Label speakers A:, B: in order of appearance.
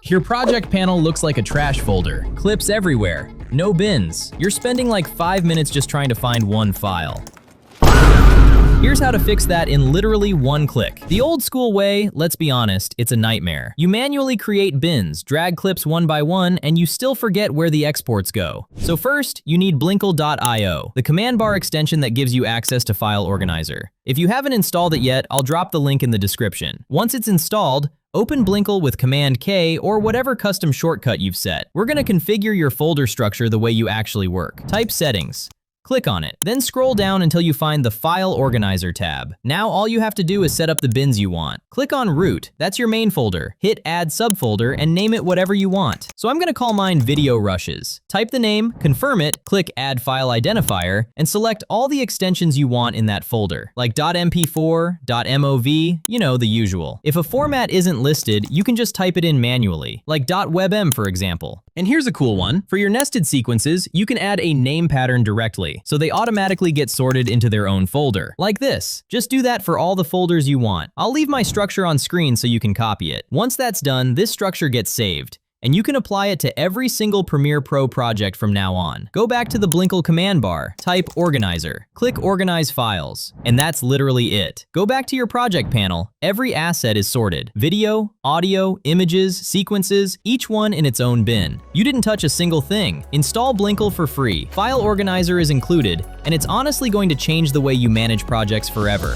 A: Your project panel looks like a trash folder. Clips everywhere. No bins. You're spending like 5 minutes just trying to find one file. Here's how to fix that in literally one click. The old school way, let's be honest, it's a nightmare. You manually create bins, drag clips one by one, and you still forget where the exports go. So first, you need BLINKL.io, the command bar extension that gives you access to File Organizer. If you haven't installed it yet, I'll drop the link in the description. Once it's installed, open BLINKL with Command K or whatever custom shortcut you've set. We're gonna configure your folder structure the way you actually work. Type Settings. Click on it, then scroll down until you find the File Organizer tab. Now all you have to do is set up the bins you want. Click on Root, that's your main folder. Hit Add Subfolder and name it whatever you want. So I'm gonna call mine Video Rushes. Type the name, confirm it, click Add File Identifier, and select all the extensions you want in that folder, like .mp4, .mov, you know, the usual. If a format isn't listed, you can just type it in manually, like .webm for example. And here's a cool one. For your nested sequences, you can add a name pattern directly, so they automatically get sorted into their own folder. Like this. Just do that for all the folders you want. I'll leave my structure on screen so you can copy it. Once that's done, this structure gets saved, and you can apply it to every single Premiere Pro project from now on. Go back to the BLINKL command bar, type Organizer, click Organize Files, and that's literally it. Go back to your project panel. Every asset is sorted. Video, audio, images, sequences, each one in its own bin. You didn't touch a single thing. Install BLINKL for free. File Organizer is included, and it's honestly going to change the way you manage projects forever.